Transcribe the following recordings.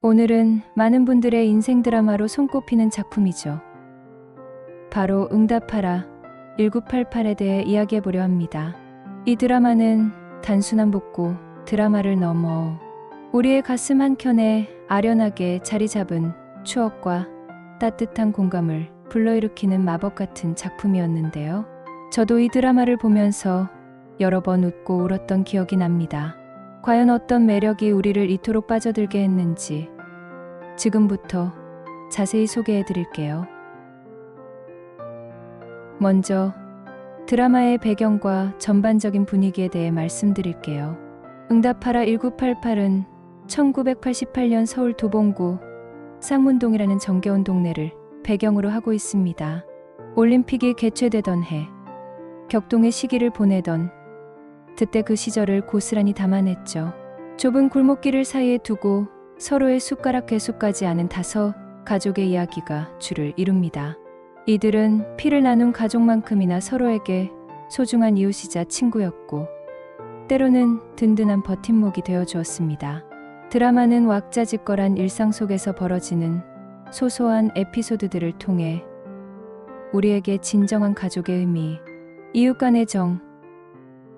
오늘은 많은 분들의 인생 드라마로 손꼽히는 작품이죠. 바로 응답하라 1988에 대해 이야기해보려 합니다. 이 드라마는 단순한 복고 드라마를 넘어 우리의 가슴 한켠에 아련하게 자리 잡은 추억과 따뜻한 공감을 불러일으키는 마법 같은 작품이었는데요. 저도 이 드라마를 보면서 여러 번 웃고 울었던 기억이 납니다. 과연 어떤 매력이 우리를 이토록 빠져들게 했는지 지금부터 자세히 소개해 드릴게요. 먼저 드라마의 배경과 전반적인 분위기에 대해 말씀드릴게요. 응답하라 1988은 1988년 서울 도봉구 쌍문동이라는 정겨운 동네를 배경으로 하고 있습니다. 올림픽이 개최되던 해, 격동의 시기를 보내던 그때 그 시절을 고스란히 담아냈죠. 좁은 골목길을 사이에 두고 서로의 숟가락 개수까지 아는 5 가족의 이야기가 주를 이룹니다. 이들은 피를 나눈 가족만큼이나 서로에게 소중한 이웃이자 친구였고 때로는 든든한 버팀목이 되어주었습니다. 드라마는 왁자지껄한 일상 속에서 벌어지는 소소한 에피소드들을 통해 우리에게 진정한 가족의 의미, 이웃 간의 정,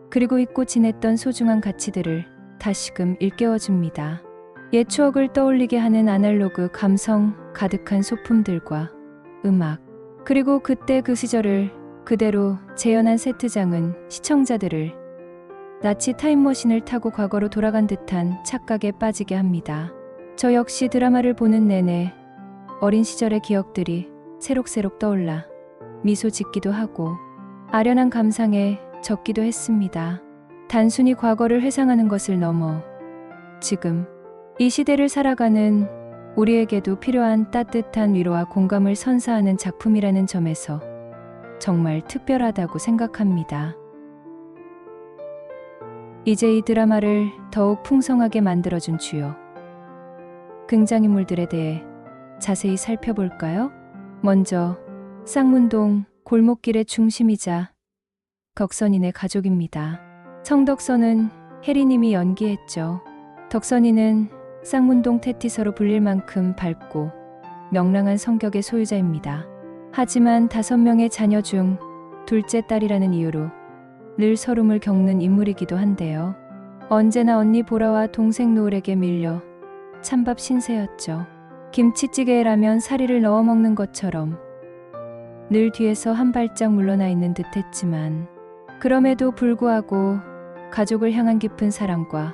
그리고 잊고 지냈던 소중한 가치들을 다시금 일깨워줍니다. 옛 추억을 떠올리게 하는 아날로그 감성 가득한 소품들과 음악, 그리고 그때 그 시절을 그대로 재현한 세트장은 시청자들을 마치 타임머신을 타고 과거로 돌아간 듯한 착각에 빠지게 합니다. 저 역시 드라마를 보는 내내 어린 시절의 기억들이 새록새록 떠올라 미소 짓기도 하고 아련한 감상에 젖기도 했습니다. 단순히 과거를 회상하는 것을 넘어 지금 이 시대를 살아가는 우리에게도 필요한 따뜻한 위로와 공감을 선사하는 작품이라는 점에서 정말 특별하다고 생각합니다. 이제 이 드라마를 더욱 풍성하게 만들어준 주요 등장인물들에 대해 자세히 살펴볼까요? 먼저 쌍문동 골목길의 중심이자 덕선인의 가족입니다. 성덕선은 혜리님이 연기했죠. 덕선인은 쌍문동 테티서로 불릴 만큼 밝고 명랑한 성격의 소유자입니다. 하지만 5명의 자녀 중 둘째 딸이라는 이유로 늘 서름을 겪는 인물이기도 한데요. 언제나 언니 보라와 동생 노을에게 밀려 찬밥 신세였죠. 김치찌개에 라면 사리를 넣어 먹는 것처럼 늘 뒤에서 한 발짝 물러나 있는 듯했지만 그럼에도 불구하고 가족을 향한 깊은 사랑과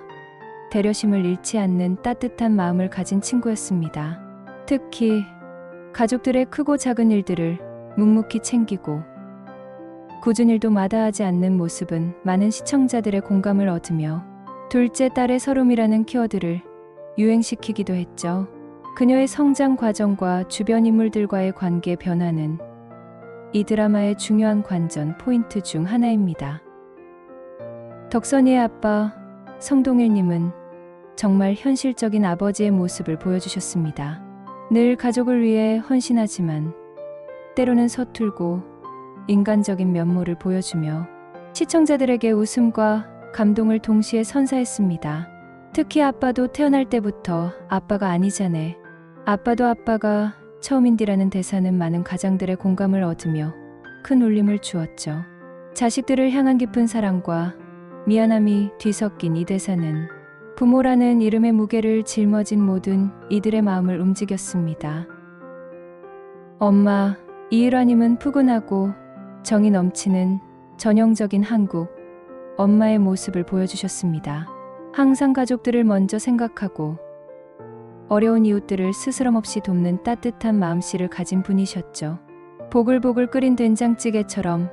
배려심을 잃지 않는 따뜻한 마음을 가진 친구였습니다. 특히 가족들의 크고 작은 일들을 묵묵히 챙기고 굳은 일도 마다하지 않는 모습은 많은 시청자들의 공감을 얻으며 둘째 딸의 서름이라는 키워드를 유행시키기도 했죠. 그녀의 성장 과정과 주변 인물들과의 관계 변화는 이 드라마의 중요한 관전 포인트 중 하나입니다. 덕선이의 아빠 성동일님은 정말 현실적인 아버지의 모습을 보여주셨습니다. 늘 가족을 위해 헌신하지만 때로는 서툴고 인간적인 면모를 보여주며 시청자들에게 웃음과 감동을 동시에 선사했습니다. 특히 아빠도 태어날 때부터 아빠가 아니자네, 아빠도 아빠가 처음인디라는 대사는 많은 가장들의 공감을 얻으며 큰 울림을 주었죠. 자식들을 향한 깊은 사랑과 미안함이 뒤섞인 이 대사는 부모라는 이름의 무게를 짊어진 모든 이들의 마음을 움직였습니다. 엄마 이일화님은 푸근하고 정이 넘치는 전형적인 한국 엄마의 모습을 보여주셨습니다. 항상 가족들을 먼저 생각하고 어려운 이웃들을 스스럼없이 돕는 따뜻한 마음씨를 가진 분이셨죠. 보글보글 끓인 된장찌개처럼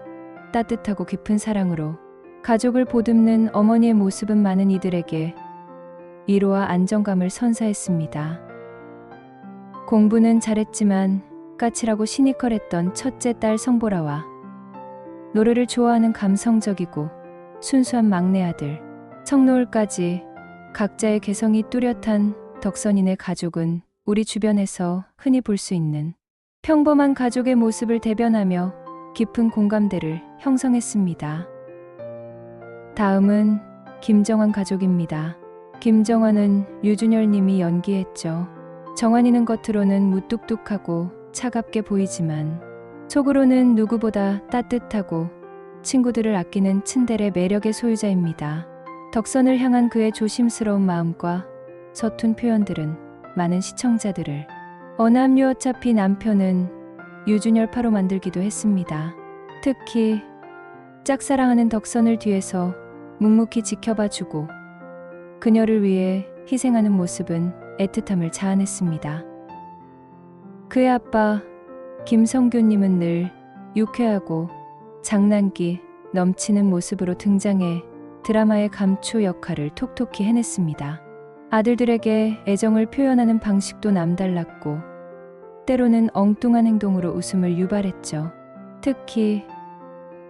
따뜻하고 깊은 사랑으로 가족을 보듬는 어머니의 모습은 많은 이들에게 위로와 안정감을 선사했습니다. 공부는 잘했지만 까칠하고 시니컬했던 첫째 딸 성보라와 노래를 좋아하는 감성적이고 순수한 막내 아들 성노을까지 각자의 개성이 뚜렷한 덕선인의 가족은 우리 주변에서 흔히 볼 수 있는 평범한 가족의 모습을 대변하며 깊은 공감대를 형성했습니다. 다음은 김정환 가족입니다. 김정환은 유준열 님이 연기했죠. 정환이는 겉으로는 무뚝뚝하고 차갑게 보이지만 속으로는 누구보다 따뜻하고 친구들을 아끼는 츤데레 매력의 소유자입니다. 덕선을 향한 그의 조심스러운 마음과 서툰 표현들은 많은 시청자들을 어남류 어차피 남편은 유준열파로 만들기도 했습니다. 특히 짝사랑하는 덕선을 뒤에서 묵묵히 지켜봐주고 그녀를 위해 희생하는 모습은 애틋함을 자아냈습니다. 그의 아빠 김성규님은 늘 유쾌하고 장난기 넘치는 모습으로 등장해 드라마의 감초 역할을 톡톡히 해냈습니다. 아들들에게 애정을 표현하는 방식도 남달랐고 때로는 엉뚱한 행동으로 웃음을 유발했죠. 특히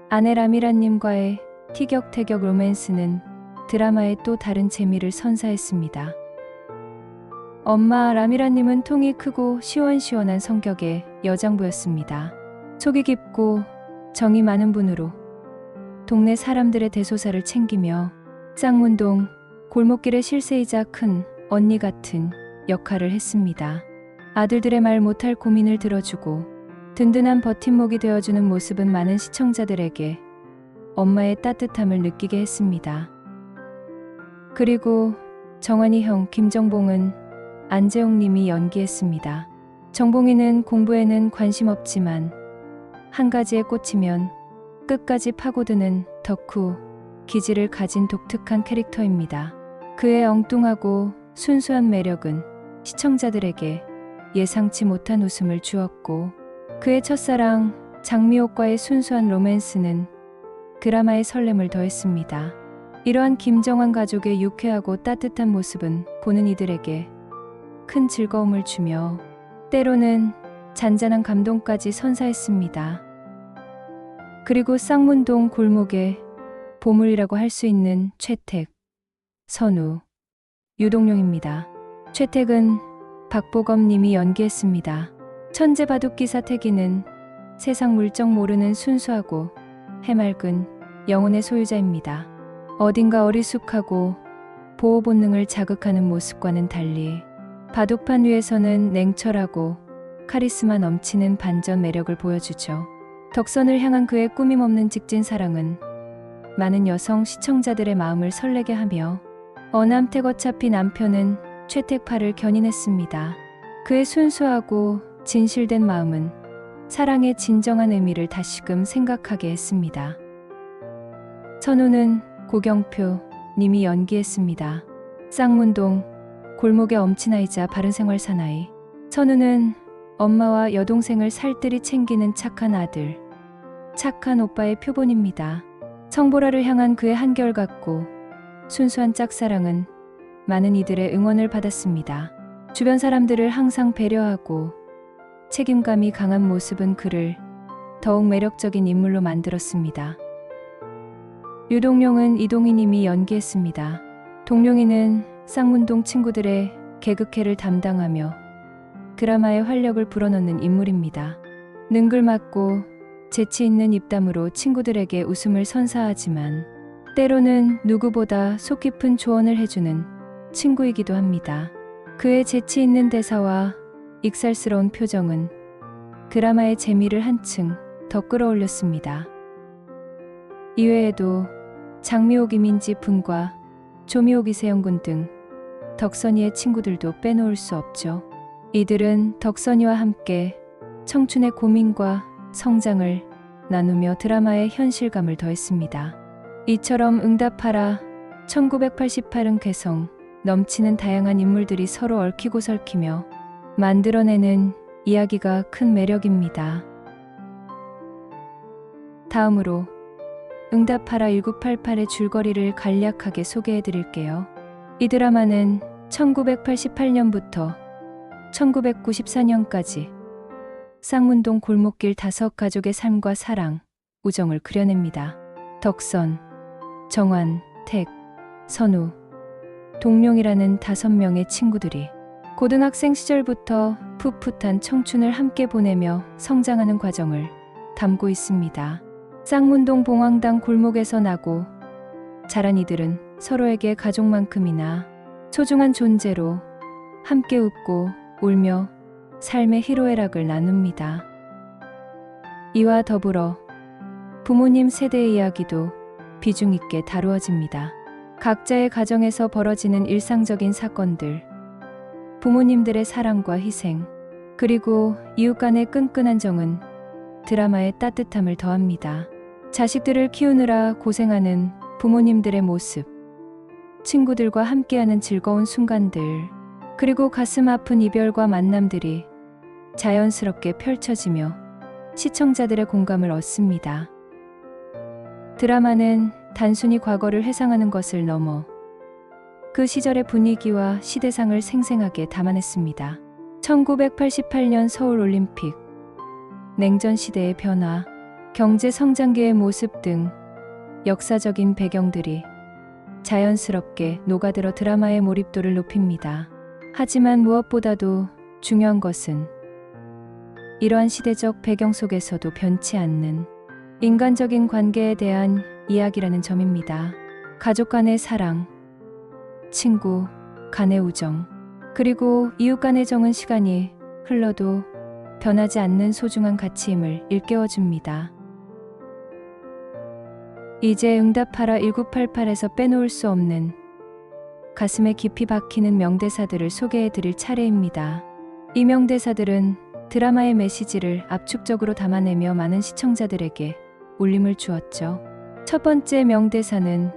아내 라미라님과의 티격태격 로맨스는 드라마에 또 다른 재미를 선사했습니다. 엄마 라미라님은 통이 크고 시원시원한 성격의 여장부였습니다. 속이 깊고 정이 많은 분으로 동네 사람들의 대소사를 챙기며 쌍문동 골목길의 실세이자 큰 언니 같은 역할을 했습니다. 아들들의 말 못할 고민을 들어주고 든든한 버팀목이 되어주는 모습은 많은 시청자들에게 엄마의 따뜻함을 느끼게 했습니다. 그리고 정환이 형 김정봉은 안재홍 님이 연기했습니다. 정봉이는 공부에는 관심 없지만 한 가지에 꽂히면 끝까지 파고드는 덕후 기질을 가진 독특한 캐릭터입니다. 그의 엉뚱하고 순수한 매력은 시청자들에게 예상치 못한 웃음을 주었고 그의 첫사랑 장미옥과의 순수한 로맨스는 드라마의 설렘을 더했습니다. 이러한 김정환 가족의 유쾌하고 따뜻한 모습은 보는 이들에게 큰 즐거움을 주며 때로는 잔잔한 감동까지 선사했습니다. 그리고 쌍문동 골목의 보물이라고 할 수 있는 최택, 선우, 유동룡입니다. 최택은 박보검 님이 연기했습니다. 천재 바둑기사 태기는 세상 물정 모르는 순수하고 해맑은 영혼의 소유자입니다. 어딘가 어리숙하고 보호 본능을 자극하는 모습과는 달리 바둑판 위에서는 냉철하고 카리스마 넘치는 반전 매력을 보여주죠. 덕선을 향한 그의 꾸밈없는 직진 사랑은 많은 여성 시청자들의 마음을 설레게 하며 어남택 어차피 남편은 최택파를 견인했습니다. 그의 순수하고 진실된 마음은 사랑의 진정한 의미를 다시금 생각하게 했습니다. 선우는 고경표 님이 연기했습니다. 쌍문동 골목의 엄친아이자 바른생활 사나이. 선우는 엄마와 여동생을 살뜰히 챙기는 착한 아들, 착한 오빠의 표본입니다. 청보라를 향한 그의 한결같고 순수한 짝사랑은 많은 이들의 응원을 받았습니다. 주변 사람들을 항상 배려하고 책임감이 강한 모습은 그를 더욱 매력적인 인물로 만들었습니다. 유동룡은 이동희 님이 연기했습니다. 동룡이는 쌍문동 친구들의 개그캐를 담당하며 드라마의 활력을 불어넣는 인물입니다. 능글맞고 재치 있는 입담으로 친구들에게 웃음을 선사하지만 때로는 누구보다 속 깊은 조언을 해주는 친구이기도 합니다. 그의 재치 있는 대사와 익살스러운 표정은 드라마의 재미를 한층 더 끌어올렸습니다. 이외에도 장미옥 이민지 분과 조미옥 이세영군 등 덕선이의 친구들도 빼놓을 수 없죠. 이들은 덕선이와 함께 청춘의 고민과 성장을 나누며 드라마의 현실감을 더했습니다. 이처럼 응답하라 1988은 개성 넘치는 다양한 인물들이 서로 얽히고 설키며 만들어내는 이야기가 큰 매력입니다. 다음으로 응답하라 1988의 줄거리를 간략하게 소개해 드릴게요. 이 드라마는 1988년부터 1994년까지 쌍문동 골목길 5가족의 삶과 사랑, 우정을 그려냅니다. 덕선, 정환, 택, 선우, 동룡이라는 5명의 친구들이 고등학생 시절부터 풋풋한 청춘을 함께 보내며 성장하는 과정을 담고 있습니다. 쌍문동 봉황당 골목에서 나고 자란 이들은 서로에게 가족만큼이나 소중한 존재로 함께 웃고 울며 삶의 희로애락을 나눕니다. 이와 더불어 부모님 세대의 이야기도 비중 있게 다루어집니다. 각자의 가정에서 벌어지는 일상적인 사건들, 부모님들의 사랑과 희생, 그리고 이웃 간의 끈끈한 정은 드라마의 따뜻함을 더합니다. 자식들을 키우느라 고생하는 부모님들의 모습, 친구들과 함께하는 즐거운 순간들, 그리고 가슴 아픈 이별과 만남들이 자연스럽게 펼쳐지며 시청자들의 공감을 얻습니다. 드라마는 단순히 과거를 회상하는 것을 넘어 그 시절의 분위기와 시대상을 생생하게 담아냈습니다. 1988년 서울올림픽, 냉전 시대의 변화, 경제 성장기의 모습 등 역사적인 배경들이 자연스럽게 녹아들어 드라마의 몰입도를 높입니다. 하지만 무엇보다도 중요한 것은 이러한 시대적 배경 속에서도 변치 않는 인간적인 관계에 대한 이야기라는 점입니다. 가족 간의 사랑, 친구 간의 우정, 그리고 이웃 간의 정은 시간이 흘러도 변하지 않는 소중한 가치임을 일깨워줍니다. 이제 응답하라 1988에서 빼놓을 수 없는 가슴에 깊이 박히는 명대사들을 소개해드릴 차례입니다. 이 명대사들은 드라마의 메시지를 압축적으로 담아내며 많은 시청자들에게 울림을 주었죠. 첫 번째 명대사는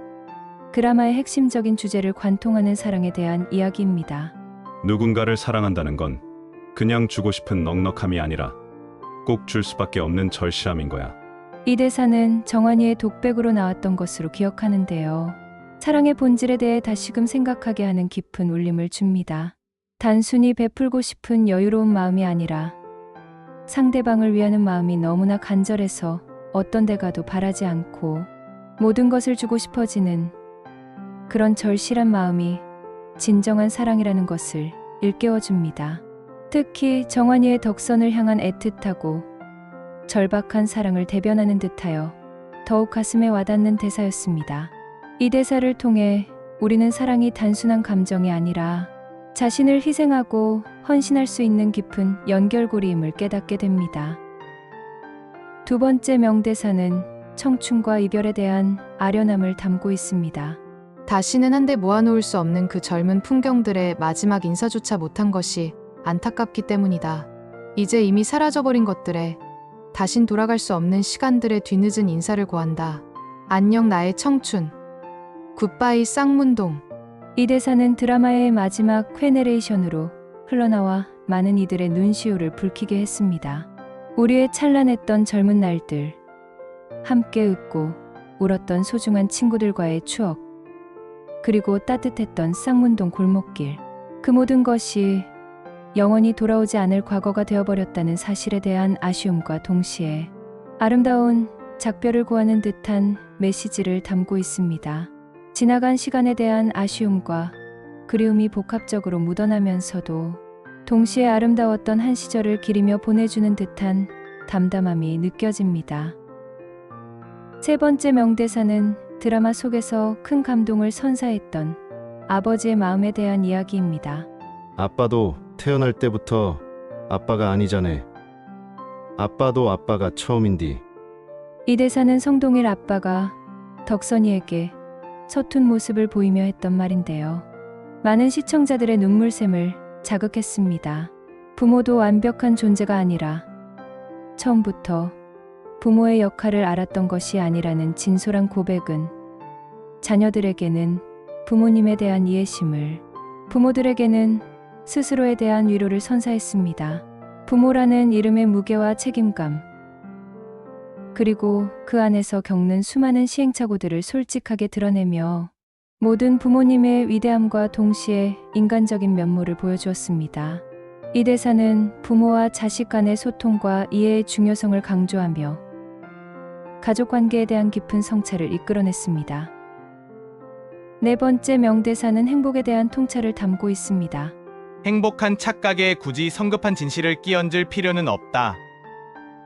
드라마의 핵심적인 주제를 관통하는 사랑에 대한 이야기입니다. 누군가를 사랑한다는 건 그냥 주고 싶은 넉넉함이 아니라 꼭 줄 수밖에 없는 절실함인 거야. 이 대사는 정환이의 독백으로 나왔던 것으로 기억하는데요. 사랑의 본질에 대해 다시금 생각하게 하는 깊은 울림을 줍니다. 단순히 베풀고 싶은 여유로운 마음이 아니라 상대방을 위하는 마음이 너무나 간절해서 어떤 데 가도 바라지 않고 모든 것을 주고 싶어지는 그런 절실한 마음이 진정한 사랑이라는 것을 일깨워줍니다. 특히 정환이의 덕선을 향한 애틋하고 절박한 사랑을 대변하는 듯하여 더욱 가슴에 와닿는 대사였습니다. 이 대사를 통해 우리는 사랑이 단순한 감정이 아니라 자신을 희생하고 헌신할 수 있는 깊은 연결고리임을 깨닫게 됩니다. 두 번째 명대사는 청춘과 이별에 대한 아련함을 담고 있습니다. 다시는 한데 모아놓을 수 없는 그 젊은 풍경들의 마지막 인사조차 못한 것이 안타깝기 때문이다. 이제 이미 사라져버린 것들에 다신 돌아갈 수 없는 시간들의 뒤늦은 인사를 고한다. 안녕 나의 청춘. 굿바이 쌍문동. 이 대사는 드라마의 마지막 퀘네레이션으로 흘러나와 많은 이들의 눈시울을 붉히게 했습니다. 우리의 찬란했던 젊은 날들, 함께 웃고 울었던 소중한 친구들과의 추억, 그리고 따뜻했던 쌍문동 골목길, 그 모든 것이 영원히 돌아오지 않을 과거가 되어버렸다는 사실에 대한 아쉬움과 동시에 아름다운 작별을 고하는 듯한 메시지를 담고 있습니다. 지나간 시간에 대한 아쉬움과 그리움이 복합적으로 묻어나면서도 동시에 아름다웠던 한 시절을 기리며 보내주는 듯한 담담함이 느껴집니다. 세 번째 명대사는 드라마 속에서 큰 감동을 선사했던 아버지의 마음에 대한 이야기입니다. 아빠도 태어날 때부터 아빠가 아니자네. 아빠도 아빠가 처음인디. 이 대사는 성동일 아빠가 덕선이에게 서툰 모습을 보이며 했던 말인데요. 많은 시청자들의 눈물샘을 자극했습니다. 부모도 완벽한 존재가 아니라 처음부터 부모의 역할을 알았던 것이 아니라는 진솔한 고백은 자녀들에게는 부모님에 대한 이해심을, 부모들에게는 스스로에 대한 위로를 선사했습니다. 부모라는 이름의 무게와 책임감, 그리고 그 안에서 겪는 수많은 시행착오들을 솔직하게 드러내며 모든 부모님의 위대함과 동시에 인간적인 면모를 보여주었습니다. 이 대사는 부모와 자식 간의 소통과 이해의 중요성을 강조하며 가족 관계에 대한 깊은 성찰을 이끌어냈습니다. 네 번째 명대사는 행복에 대한 통찰을 담고 있습니다. 행복한 착각에 굳이 성급한 진실을 끼얹을 필요는 없다.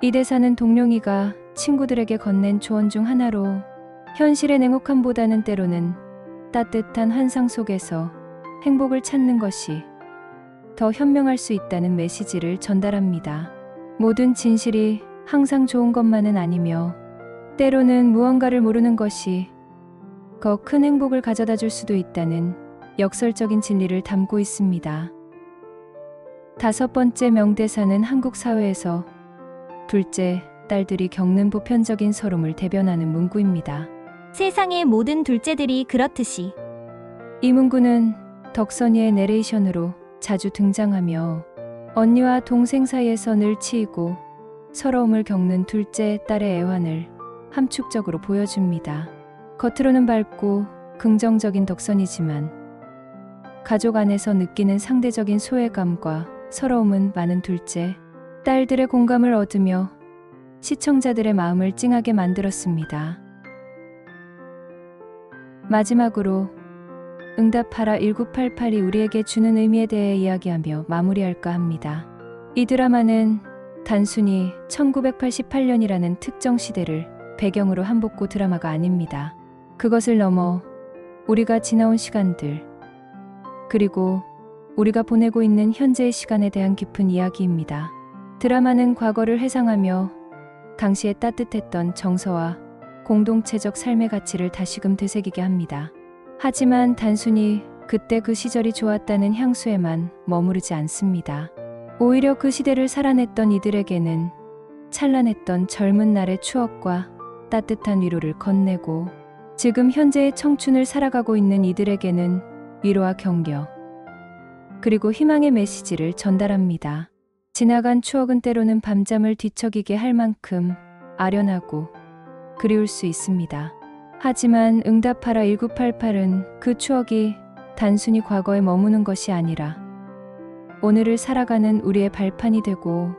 이 대사는 동룡이가 친구들에게 건넨 조언 중 하나로 현실의 냉혹함보다는 때로는 따뜻한 환상 속에서 행복을 찾는 것이 더 현명할 수 있다는 메시지를 전달합니다. 모든 진실이 항상 좋은 것만은 아니며 때로는 무언가를 모르는 것이 더 큰 행복을 가져다 줄 수도 있다는 역설적인 진리를 담고 있습니다. 5번째 명대사는 한국 사회에서 둘째, 딸들이 겪는 보편적인 서름을 대변하는 문구입니다. 세상의 모든 둘째들이 그렇듯이. 이 문구는 덕선이의 내레이션으로 자주 등장하며 언니와 동생 사이에서 늘 치이고 서러움을 겪는 둘째, 딸의 애환을 함축적으로 보여줍니다. 겉으로는 밝고 긍정적인 덕선이지만 가족 안에서 느끼는 상대적인 소외감과 서러움은 많은 둘째, 딸들의 공감을 얻으며 시청자들의 마음을 찡하게 만들었습니다. 마지막으로 응답하라 1988이 우리에게 주는 의미에 대해 이야기하며 마무리할까 합니다. 이 드라마는 단순히 1988년이라는 특정 시대를 배경으로 한복고 드라마가 아닙니다. 그것을 넘어 우리가 지나온 시간들, 그리고 우리가 보내고 있는 현재의 시간에 대한 깊은 이야기입니다. 드라마는 과거를 회상하며 당시에 따뜻했던 정서와 공동체적 삶의 가치를 다시금 되새기게 합니다. 하지만 단순히 그때 그 시절이 좋았다는 향수에만 머무르지 않습니다. 오히려 그 시대를 살아냈던 이들에게는 찬란했던 젊은 날의 추억과 따뜻한 위로를 건네고 지금 현재의 청춘을 살아가고 있는 이들에게는 위로와 격려, 그리고 희망의 메시지를 전달합니다. 지나간 추억은 때로는 밤잠을 뒤척이게 할 만큼 아련하고 그리울 수 있습니다. 하지만 응답하라 1988은 그 추억이 단순히 과거에 머무는 것이 아니라 오늘을 살아가는 우리의 발판이 되고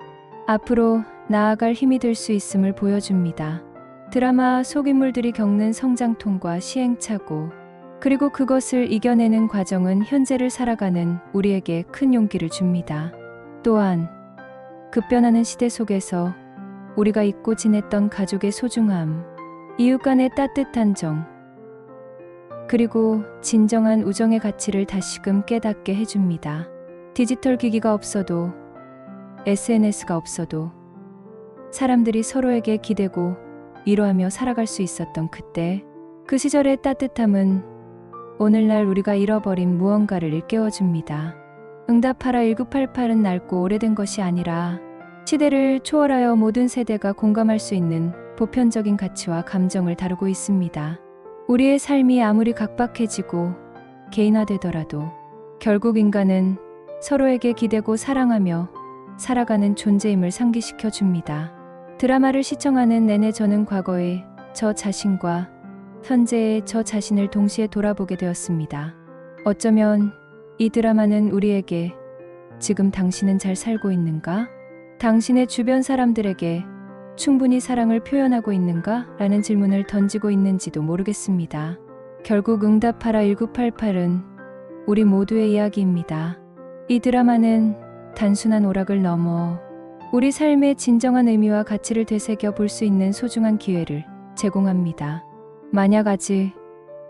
앞으로 나아갈 힘이 될 수 있음을 보여줍니다. 드라마 속 인물들이 겪는 성장통과 시행착오, 그리고 그것을 이겨내는 과정은 현재를 살아가는 우리에게 큰 용기를 줍니다. 또한 급변하는 시대 속에서 우리가 잊고 지냈던 가족의 소중함, 이웃 간의 따뜻한 정, 그리고 진정한 우정의 가치를 다시금 깨닫게 해줍니다. 디지털 기기가 없어도, SNS가 없어도 사람들이 서로에게 기대고 위로하며 살아갈 수 있었던 그때, 그 시절의 따뜻함은 오늘날 우리가 잃어버린 무언가를 일깨워줍니다. 응답하라 1988은 낡고 오래된 것이 아니라 시대를 초월하여 모든 세대가 공감할 수 있는 보편적인 가치와 감정을 다루고 있습니다. 우리의 삶이 아무리 각박해지고 개인화되더라도 결국 인간은 서로에게 기대고 사랑하며 살아가는 존재임을 상기시켜 줍니다. 드라마를 시청하는 내내 저는 과거의 저 자신과 현재의 저 자신을 동시에 돌아보게 되었습니다. 어쩌면 이 드라마는 우리에게 지금 당신은 잘 살고 있는가? 당신의 주변 사람들에게 충분히 사랑을 표현하고 있는가? 라는 질문을 던지고 있는지도 모르겠습니다. 결국 응답하라 1988은 우리 모두의 이야기입니다. 이 드라마는 단순한 오락을 넘어 우리 삶의 진정한 의미와 가치를 되새겨 볼 수 있는 소중한 기회를 제공합니다. 만약 아직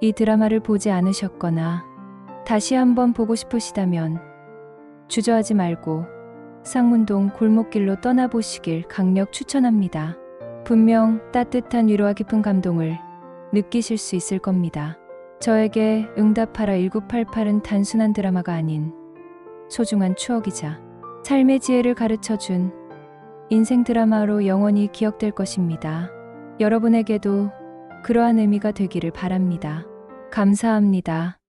이 드라마를 보지 않으셨거나 다시 한번 보고 싶으시다면 주저하지 말고 쌍문동 골목길로 떠나보시길 강력 추천합니다. 분명 따뜻한 위로와 깊은 감동을 느끼실 수 있을 겁니다. 저에게 응답하라 1988은 단순한 드라마가 아닌 소중한 추억이자 삶의 지혜를 가르쳐준 인생 드라마로 영원히 기억될 것입니다. 여러분에게도 그러한 의미가 되기를 바랍니다. 감사합니다.